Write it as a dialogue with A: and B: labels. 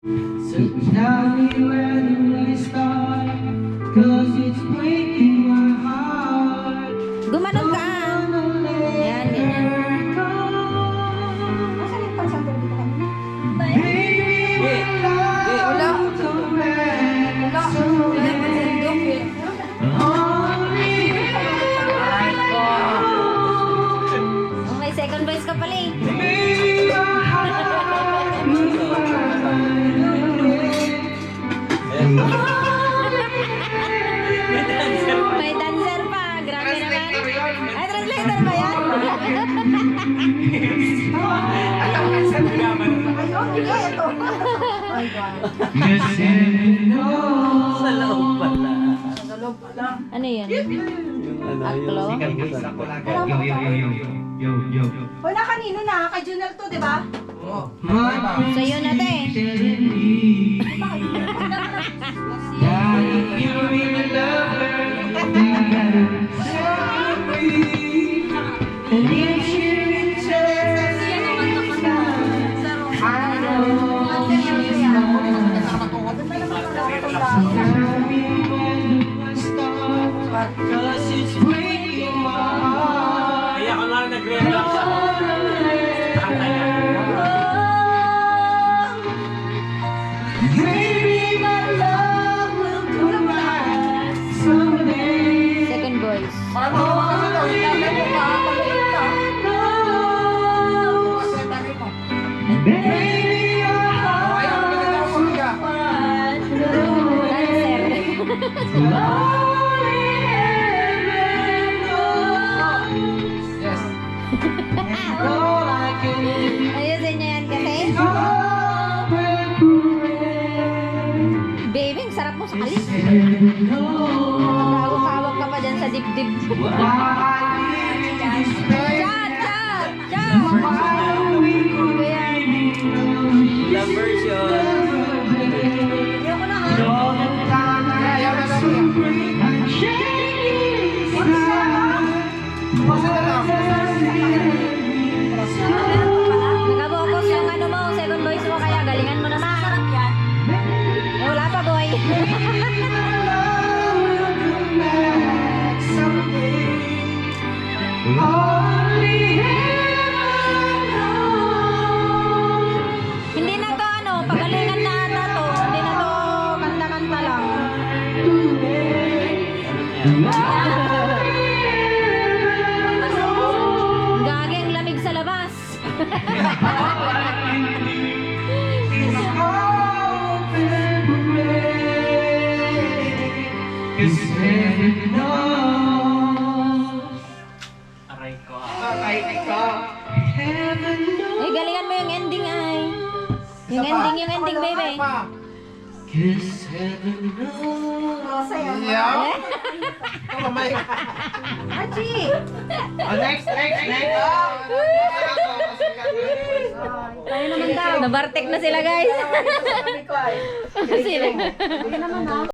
A: So tell me where do we start? 'Cause it's breaking my heart.
B: Gumanon ka. Yan, ganyan.
C: Nasaan yung pansandal dito kanina?
A: Baby, when love come back someday. Only
B: Oh, may second voice ka pala eh.
A: maybe my heart will find a way.
B: May dancer pa. Grabe naman. Ay, translator ba yan?
C: Ayun, hindi ito. Ay, God.
A: Yes, and no.
D: Sa loob pala.
C: Nagalog pala.
B: Ano yan?
D: Yung ano,
B: Aklo?
D: yung
A: Sikat
D: sikat
A: voice
D: sa
A: ako lagi. Yo.
C: Hoy, na kanino na? Kay Junel to, di ba?
B: Sa'yo na to eh.
A: Telling me that if you really love her, you gotta tell me. And if she returns, I know she's mine. Tell me when do I start? 'Cause it's breaking my heart.
D: Kaya ako na nagre-relax ako.
A: Maybe my love will come back someday.
B: Second voice.
A: Baby, your heart will find a way. Only heaven knows. And all I can do
B: Ayusin niya yan kasi.
A: is hope and pray.
B: Baby, ang sarap mo sa kalis.
A: Heaven knows
B: Magkawak-kawak ka pa dyan sa dibdib.
A: why I live in this pain.
B: Chat!
A: Why we could
B: Kaya,
D: Love version.
C: Ayoko na, ha?
A: all the time I suffering and shaking inside.
B: nagabokos yung ano mo, second voice mo, kaya galingan mo naman. Sarap yan. Eh, wala pa, boy. Hindi na to, ano, pagalingan na ata to. Hindi na to kanta-kanta lang. Gagi, ang lamig sa labas.
D: Aray ko.
B: Eh, galingan mo yung ending, ay. Yung ending, baby.
A: Kiss heaven knows.
C: Masaya.
B: Eh?
C: Haji!
A: Next.
C: Tayo naman daw.
B: Nabartek na sila, guys.
C: Sabi ko ay.
B: Sila.
C: Hindi naman, ha?